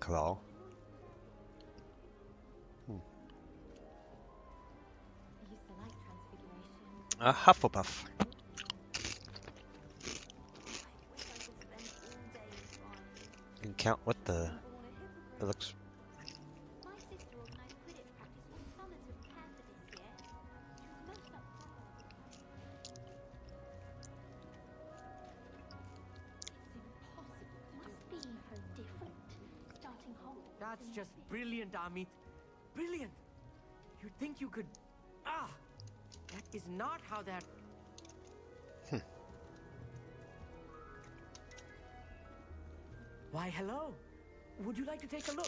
Ravenclaw. A Hufflepuff. You can count what the... It looks... That's just brilliant, Amit. Brilliant. You'd think you could... Ah! That is not how that... Why, hello. Would you like to take a look?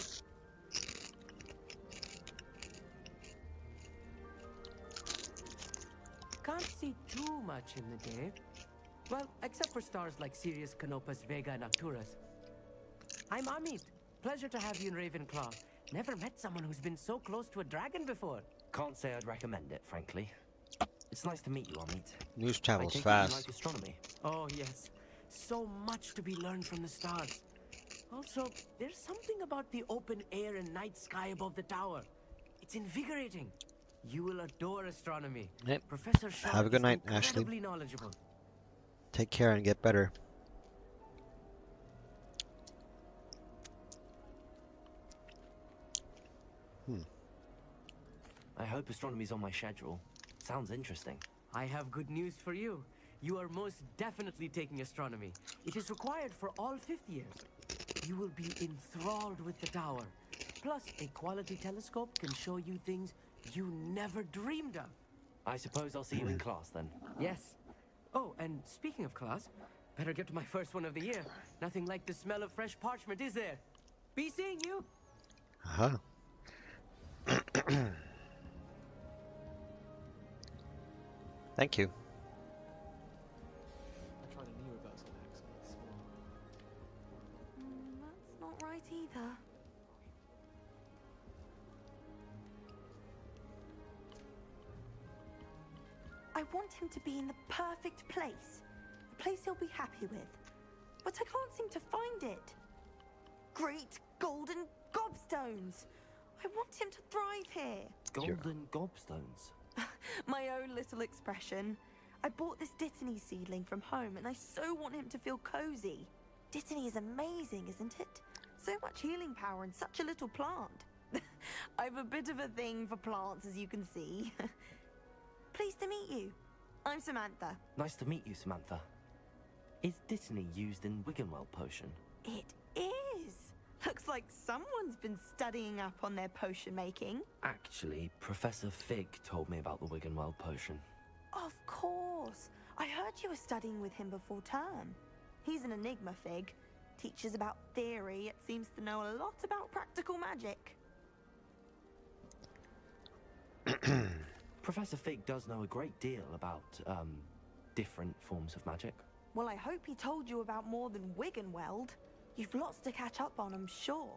Can't see too much in the day. Well, except for stars like Sirius, Canopus, Vega, and Arcturus. I'm Amit. Pleasure to have you in Ravenclaw. Never met someone who's been so close to a dragon before. Can't say I'd recommend it, frankly. It's nice to meet you, Amit. News I travels take it fast. you like astronomy. Oh, yes. So much to be learned from the stars. Also, there's something about the open air and night sky above the tower. It's invigorating. You will adore astronomy. Yep. Professor Shaw Have a good is night, Ashley. incredibly knowledgeable. Take care and get better. I hope astronomy's on my schedule. Sounds interesting. I have good news for you. You are most definitely taking astronomy. It is required for all 5th years. You will be enthralled with the tower. Plus, a quality telescope can show you things you never dreamed of. I suppose I'll see you in class then. Yes. Oh, and speaking of class, better get to my first one of the year. Nothing like the smell of fresh parchment, is there? Be seeing you. Uh-huh. Thank you. I tried a new reversal hex and it's small. That's not right either. I want him to be in the perfect place. A place he'll be happy with. But I can't seem to find it. Great golden gobstones! I want him to thrive here. Golden gobstones. My own little expression. I bought this Dittany seedling from home and I so want him to feel cozy. Dittany is amazing, isn't it? So much healing power in such a little plant. I've a bit of a thing for plants, as you can see. Pleased to meet you. I'm Samantha. Nice to meet you, Samantha. Is Dittany used in Wiggenweld potion? It is. Looks like someone's been studying up on their potion making. Actually, Professor Fig told me about the Wiggenweld potion. Of course. I heard you were studying with him before term. He's an enigma, Fig. Teaches about theory, yet seems to know a lot about practical magic. Professor Fig does know a great deal about, different forms of magic. Well, I hope he told you about more than Wiggenweld. You've lots to catch up on, I'm sure.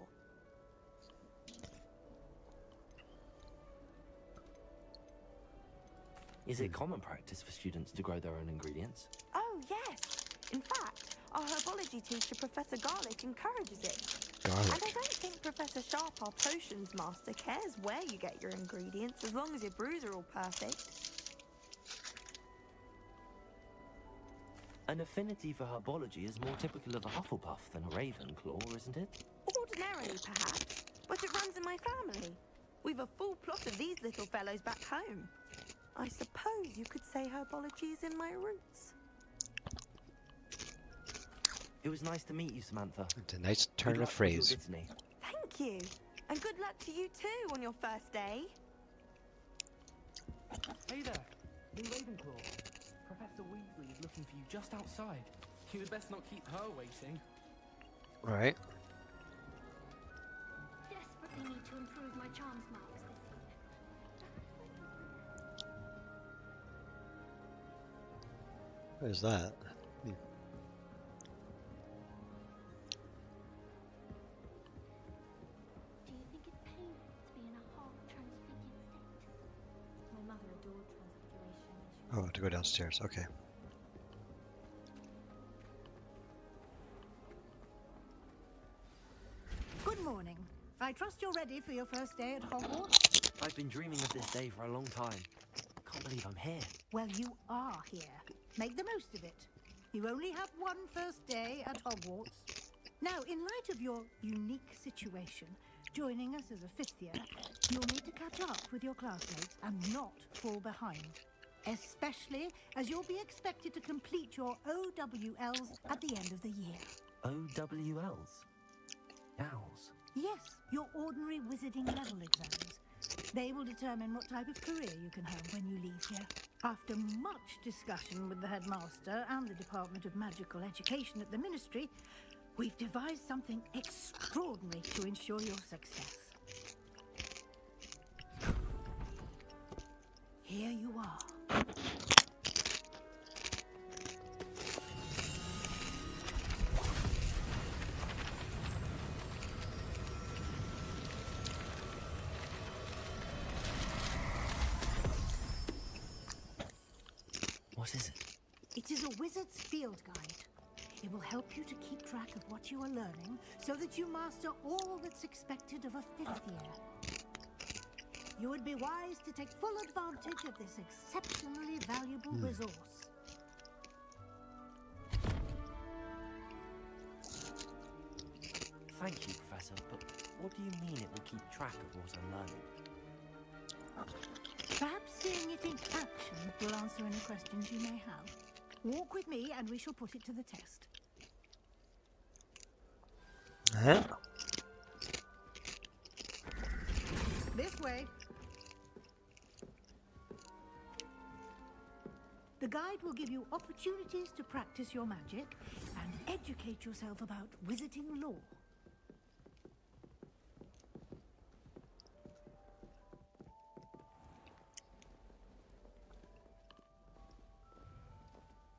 Is it common practice for students to grow their own ingredients? Oh, yes. In fact, our herbology teacher, Professor Garlick, encourages it. Garlic. And I don't think Professor Sharp, our potions master, cares where you get your ingredients, as long as your brews are all perfect. An affinity for herbology is more typical of a Hufflepuff than a Ravenclaw, isn't it? Ordinarily, perhaps, but it runs in my family. We've a full plot of these little fellows back home. I suppose you could say herbology is in my roots. It was nice to meet you, Samantha. It's a nice turn Good of luck with your phrase. Dittany. Thank you. And good luck to you too on your first day. Hey there, new Ravenclaw. Professor Weasley is looking for you just outside. You had best not keep her waiting. Alright. Desperately need to improve my charms marks this year. What is that? Do you think it's painful to be in a half-transfigured state? My mother adored transfiguration. And she Oh, to go downstairs. Okay. Good morning. morning. I trust you're ready for your first day at Hogwarts? I've been dreaming of this day for a long time. Can't believe I'm here. Well, you are here. Make the most of it. You only have one first day at Hogwarts. Now, in light of your unique situation, joining us as a fifth year, you'll need to catch up with your classmates and not fall behind. Especially as you'll be expected to complete your OWLs at the end of the year. OWLs? Owls? Yes, your ordinary wizarding level exams. They will determine what type of career you can have when you leave here. After much discussion with the headmaster and the Department of Magical Education at the Ministry, we've devised something extraordinary to ensure your success. Here you are. What is it? It is a wizard's field guide. It will help you to keep track of what you are learning so that you master all that's expected of a fifth year. You would be wise to take full advantage of this exceptionally valuable resource. Thank you, Professor, but what do you mean it will keep track of what I'm learning? Perhaps seeing it in action will answer any questions you may have. Walk with me and we shall put it to the test. Huh? This way. The guide will give you opportunities to practice your magic and educate yourself about wizarding lore.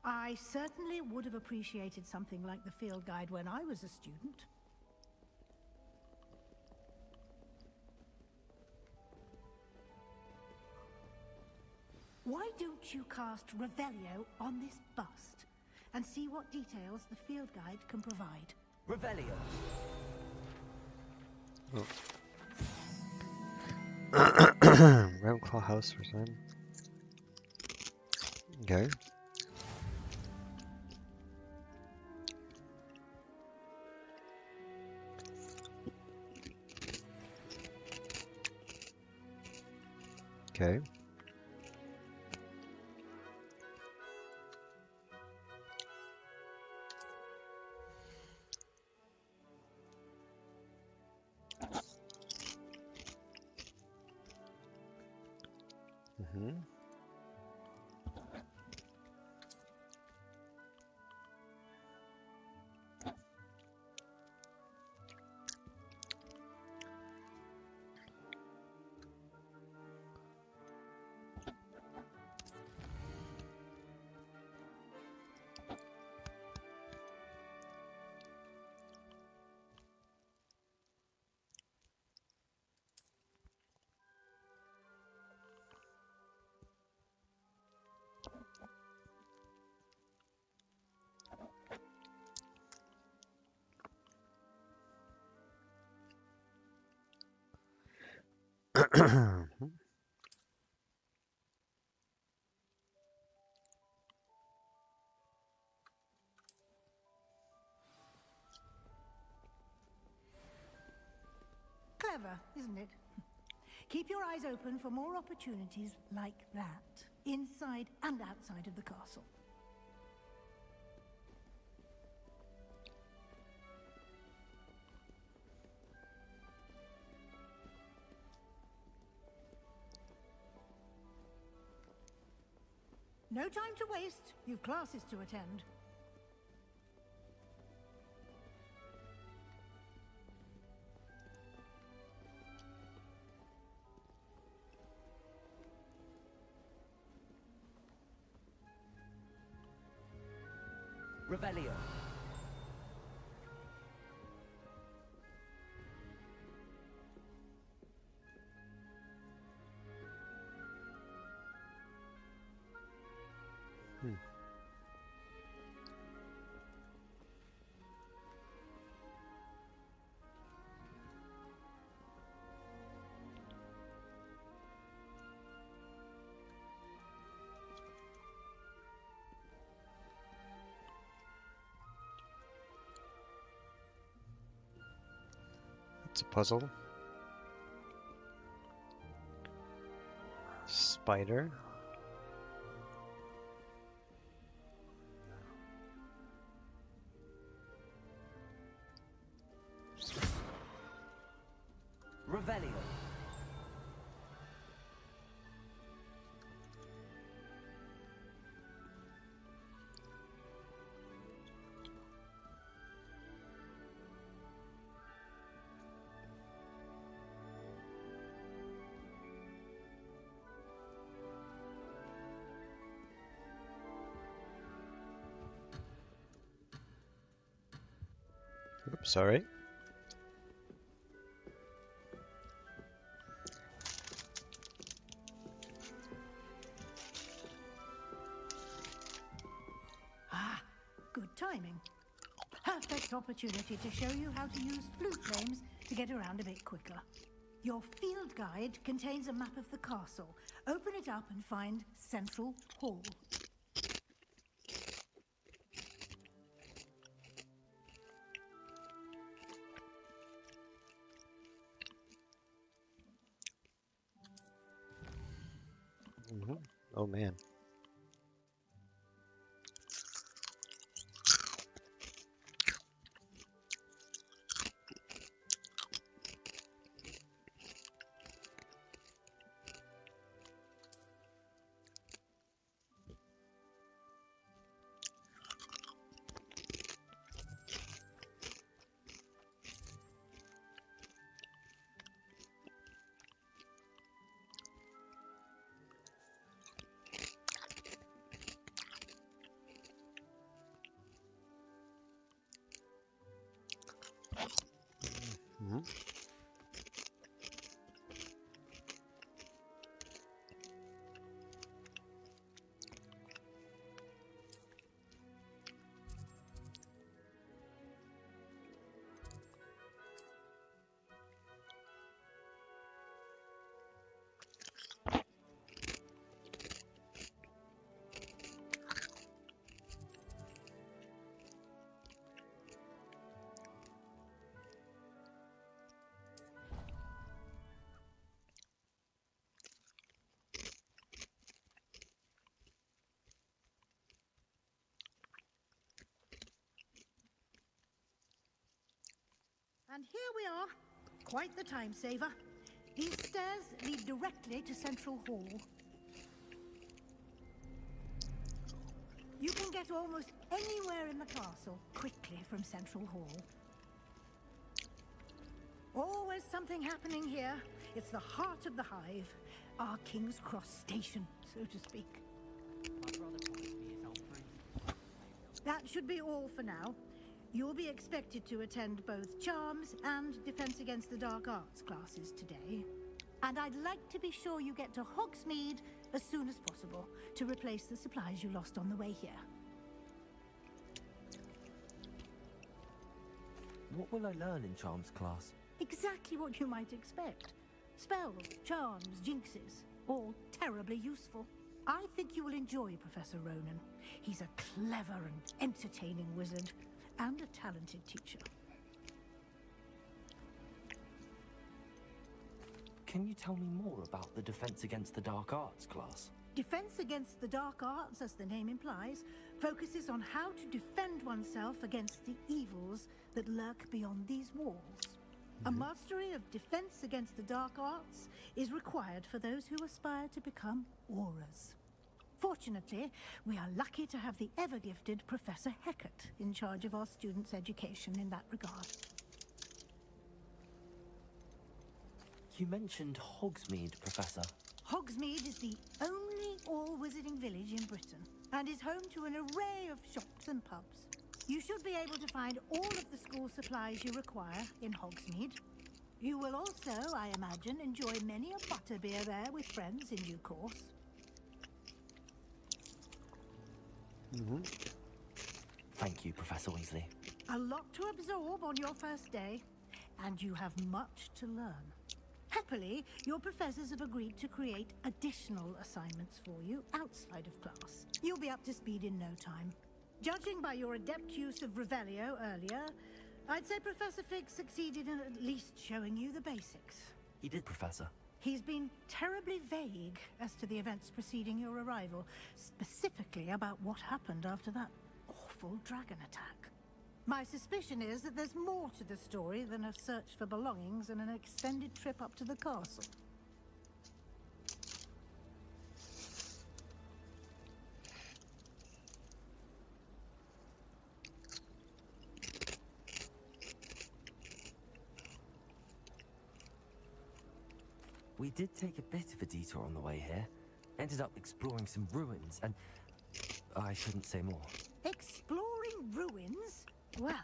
I certainly would have appreciated something like the field guide when I was a student. Why don't you cast Revelio on this bust and see what details the field guide can provide? Revelio! Ravenclaw house for time. Okay. Okay. Mm-hmm. Clever, isn't it? Keep your eyes open for more opportunities like that, inside and outside of the castle. No time to waste. You've classes to attend. Revelio! It's a puzzle. Spider. Revelio. Oops, sorry. Ah, good timing. Perfect opportunity to show you how to use flue flames to get around a bit quicker. Your field guide contains a map of the castle. Open it up and find Central Hall. Oh man. Mhm. And here we are. Quite the time saver. These stairs lead directly to Central Hall. You can get almost anywhere in the castle quickly from Central Hall. Always something happening here. It's the heart of the hive. Our King's Cross station, so to speak. My brother promised me his help free. That should be all for now. You'll be expected to attend both Charms and Defense Against the Dark Arts classes today. And I'd like to be sure you get to Hogsmeade as soon as possible to replace the supplies you lost on the way here. What will I learn in Charms class? Exactly what you might expect. Spells, charms, jinxes, all terribly useful. I think you will enjoy Professor Ronan. He's a clever and entertaining wizard, and a talented teacher. Can you tell me more about the Defense Against the Dark Arts class? Defense Against the Dark Arts, as the name implies, focuses on how to defend oneself against the evils that lurk beyond these walls. A mastery of Defense Against the Dark Arts is required for those who aspire to become Aurors. Fortunately, we are lucky to have the ever-gifted Professor Hecat in charge of our students' education in that regard. You mentioned Hogsmeade, Professor. Hogsmeade is the only all-wizarding village in Britain and is home to an array of shops and pubs. You should be able to find all of the school supplies you require in Hogsmeade. You will also, I imagine, enjoy many a butterbeer there with friends in due course. Thank you, Professor Weasley. A lot to absorb on your first day, and you have much to learn. Happily, your professors have agreed to create additional assignments for you outside of class. You'll be up to speed in no time. Judging by your adept use of Revelio earlier, I'd say Professor Fig succeeded in at least showing you the basics. He did, Professor. He's been terribly vague as to the events preceding your arrival, specifically about what happened after that awful dragon attack. My suspicion is that there's more to the story than a search for belongings and an extended trip up to the castle. We did take a bit of a detour on the way here. Ended up exploring some ruins and... I shouldn't say more. Exploring ruins? Well,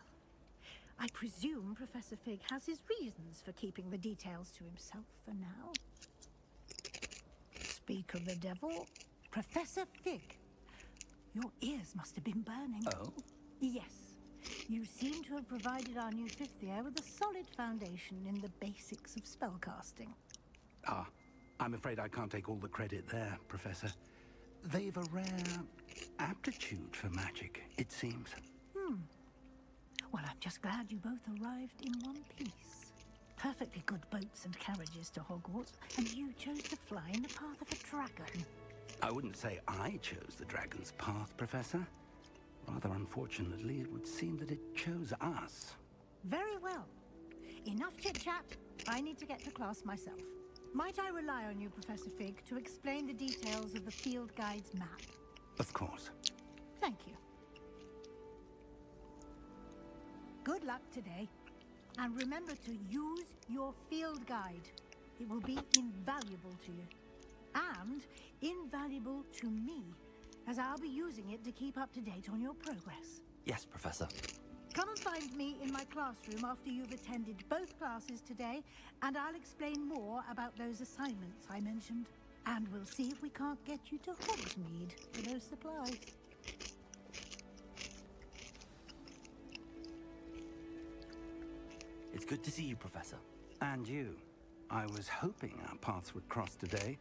I presume Professor Fig has his reasons for keeping the details to himself for now. Speak of the devil, Professor Fig. Your ears must have been burning. Oh? Yes. You seem to have provided our new fifth year with a solid foundation in the basics of spellcasting. Ah, I'm afraid I can't take all the credit there, Professor. They've a rare aptitude for magic, it seems. Well, I'm just glad you both arrived in one piece. Perfectly good boats and carriages to Hogwarts, and you chose to fly in the path of a dragon. I wouldn't say I chose the dragon's path, Professor. Rather unfortunately, it would seem that it chose us. Very well. Enough chit-chat. I need to get to class myself. Might I rely on you, Professor Fig, to explain the details of the field guide's map? Of course. Thank you. Good luck today. And remember to use your field guide. It will be invaluable to you. And invaluable to me, as I'll be using it to keep up to date on your progress. Yes, Professor. Come and find me in my classroom after you've attended both classes today, and I'll explain more about those assignments I mentioned. And we'll see if we can't get you to Hogsmeade for those supplies. It's good to see you, Professor. And you. I was hoping our paths would cross today,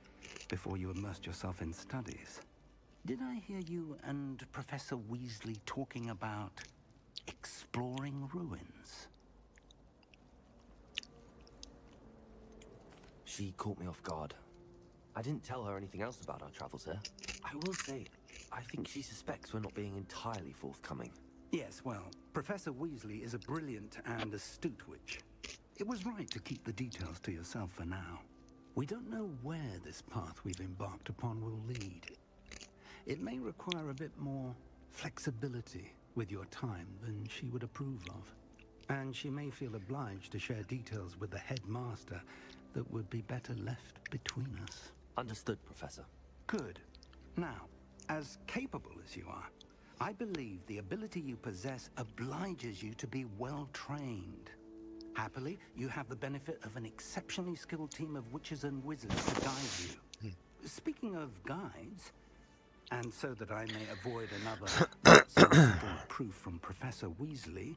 before you immersed yourself in studies. Did I hear you and Professor Weasley talking about exploring ruins? She caught me off guard. I didn't tell her anything else about our travels here. I will say, I think she suspects we're not being entirely forthcoming. Yes, well, Professor Weasley is a brilliant and astute witch. It was right to keep the details to yourself for now. We don't know where this path we've embarked upon will lead. It may require a bit more flexibility with your time than she would approve of. And she may feel obliged to share details with the headmaster that would be better left between us. Understood, Professor. Good. Now, as capable as you are, I believe the ability you possess obliges you to be well trained. Happily, you have the benefit of an exceptionally skilled team of witches and wizards to guide you. Speaking of guides, and so that I may avoid another subtle proof from Professor Weasley,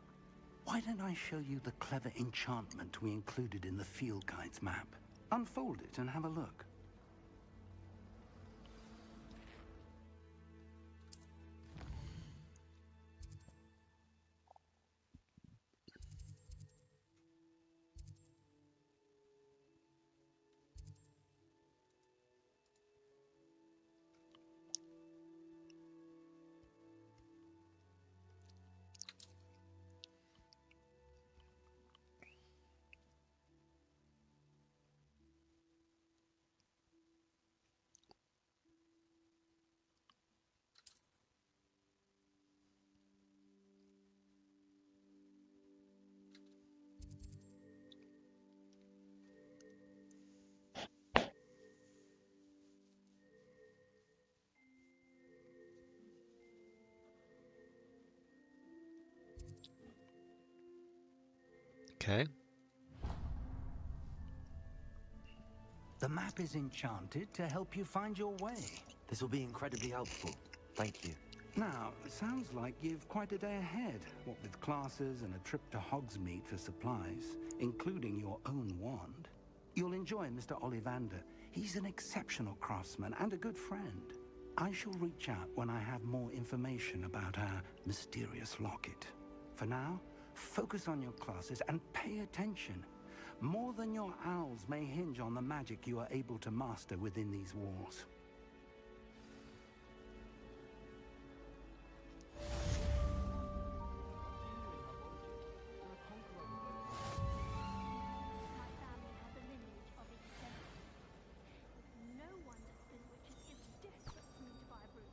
why don't I show you the clever enchantment we included in the field guide's map? Unfold it and have a look. Okay. The map is enchanted to help you find your way. This will be incredibly helpful. Thank you. Now, it sounds like you've quite a day ahead, what with classes and a trip to Hogsmeade for supplies, including your own wand. You'll enjoy Mr. Ollivander. He's an exceptional craftsman and a good friend. I shall reach out when I have more information about our mysterious locket. For now, Focus on your classes and pay attention. More than your owls may hinge on the magic you are able to master within these walls. My family has a lineage of exemplars. No one distinguishes is desperate for me to buy a broom.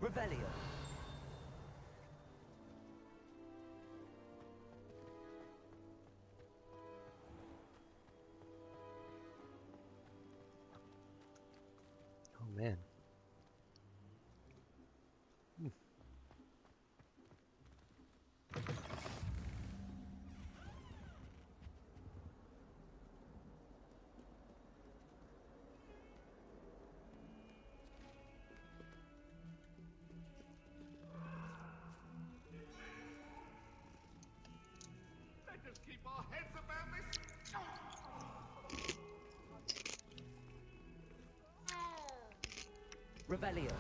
Revelio. Oh man. Let us keep our heads about this. Revelio.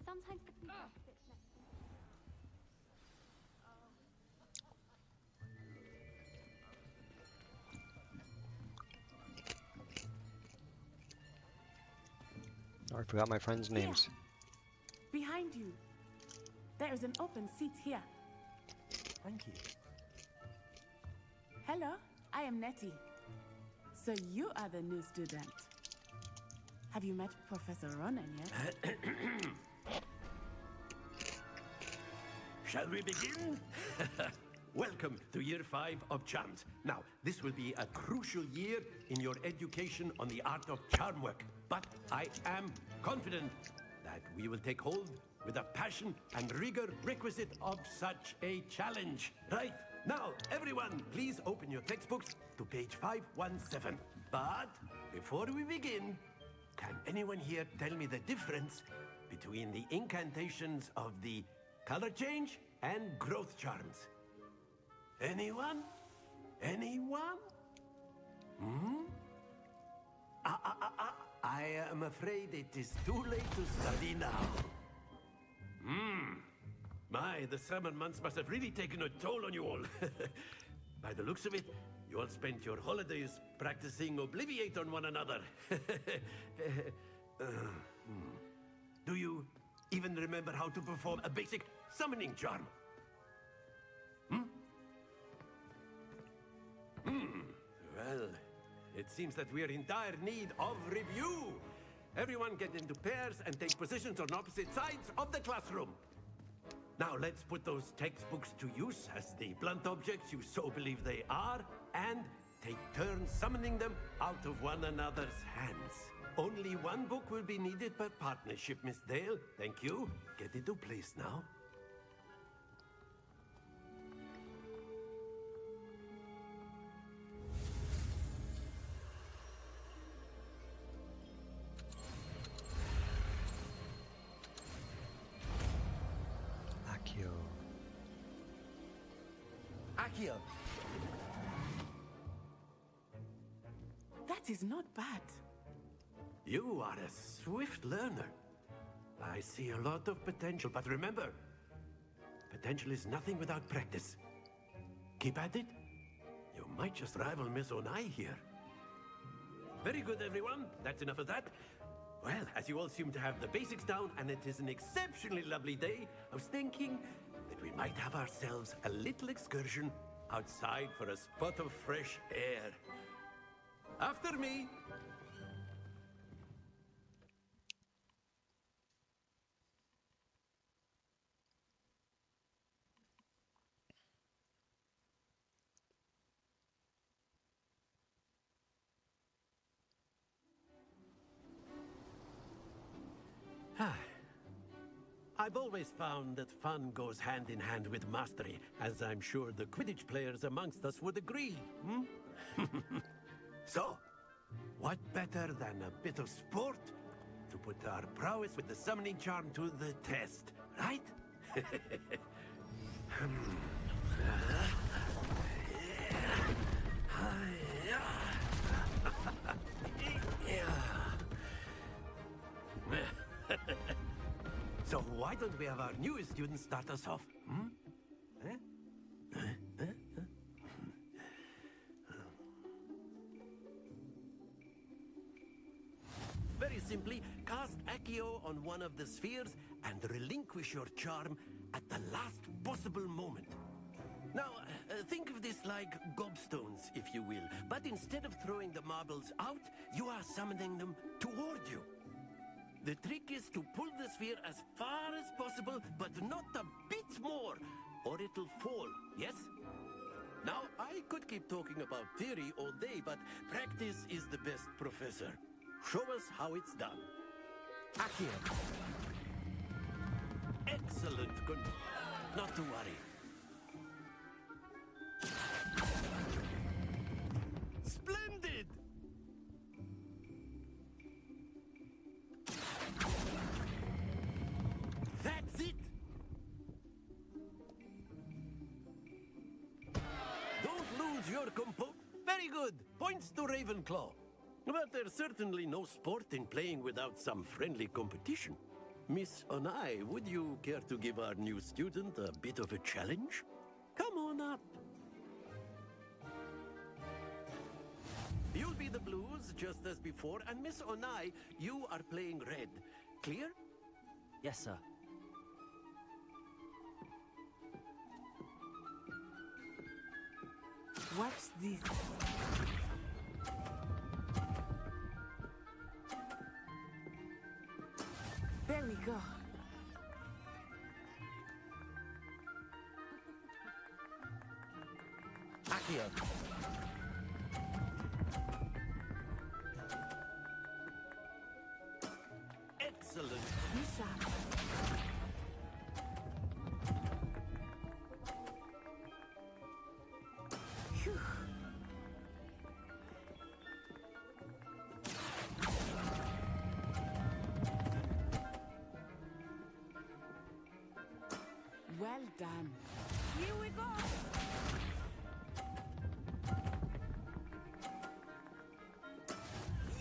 Sometimes the people are a bit less. Oh, I forgot my friends' names. Behind you. There is an open seat here. Thank you. Hello, I am Nettie. So you are the new student. Have you met Professor Ronan yet? Shall we begin? Welcome to Year 5 of Charms. Now, this will be a crucial year in your education on the art of charm work. But I am confident that we will take hold with the passion and rigor requisite of such a challenge. Right, now, everyone, please open your textbooks to page 517. But before we begin, can anyone here tell me the difference between the incantations of the color change and growth charms? Anyone? Anyone? I am afraid it is too late to study now. My, the summer months must have really taken a toll on you all. By the looks of it, you all spent your holidays practicing Obliviate on one another. Do you even remember how to perform a basic summoning charm? Well, it seems that we are in dire need of review. Everyone get into pairs and take positions on opposite sides of the classroom. Now let's put those textbooks to use as the blunt objects you so believe they are, and take turns summoning them out of one another's hands. Only one book will be needed per partnership, Miss Dale. Thank you. Get into place now. Akio. Accio. That is not bad. You are a swift learner. I see a lot of potential, but remember, potential is nothing without practice. Keep at it. You might just rival Miss Onai here. Very good, everyone. That's enough of that. Well, as you all seem to have the basics down, and it is an exceptionally lovely day, I was thinking that we might have ourselves a little excursion outside for a spot of fresh air. After me. I've always found that fun goes hand in hand with mastery, as I'm sure the Quidditch players amongst us would agree. So, what better than a bit of sport to put our prowess with the summoning charm to the test, right? So why don't we have our newest student start us off? Very simply, cast Accio on one of the spheres and relinquish your charm at the last possible moment. Now, think of this like gobstones, if you will. But instead of throwing the marbles out, you are summoning them toward you. The trick is to pull the sphere as far as possible, but not a bit more, or it'll fall, yes? Now, I could keep talking about theory all day, but practice is the best professor. Show us how it's done. Accio. Excellent. Good. Not to worry. Splendid! That's it! Don't lose your compo... Very good! Points to Ravenclaw. But there's certainly no sport in playing without some friendly competition. Miss Onai, would you care to give our new student a bit of a challenge? Come on up. You'll be the blues, just as before, and Miss Onai, you are playing red. Clear? Yes, sir. Watch this. There we go. Accio. Excellent. Misha. Phew. Well done. Here we go.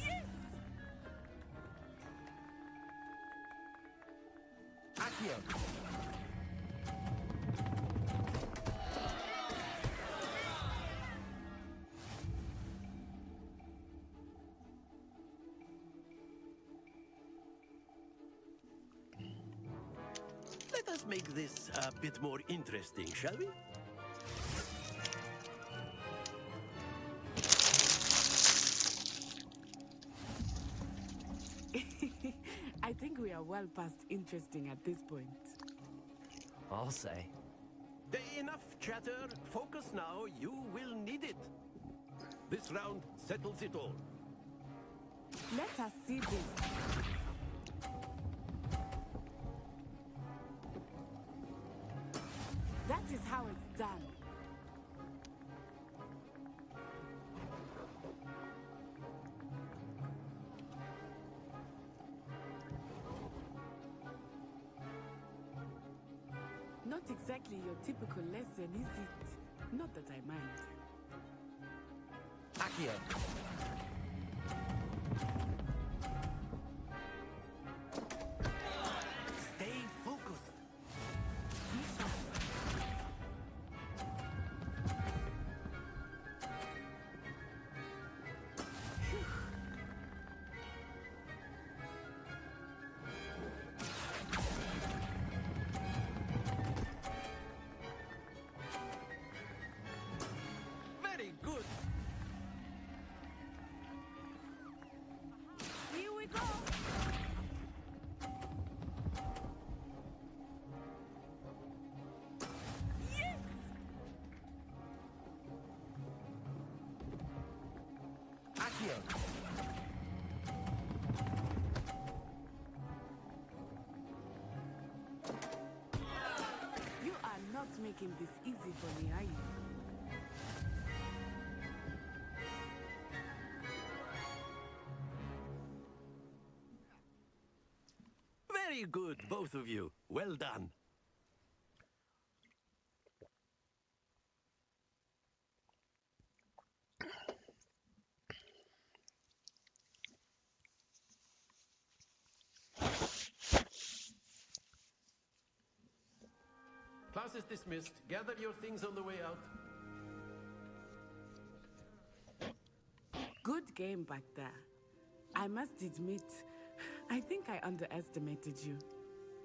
Yes! Accio. Let us make this a bit more interesting, shall we? I think we are well past interesting at this point. I'll say. Enough chatter. Focus now. You will need it. This round settles it all. Let us see this. That is how it's done. Not exactly your typical lesson, is it? Not that I mind. Accio. Stay focused. Very good. Here we go. Yes! Accio. making this easy for me, are you? Very good, both of you. Well done. Class is dismissed. Gather your things on the way out. Good game back there. I must admit, I think I underestimated you.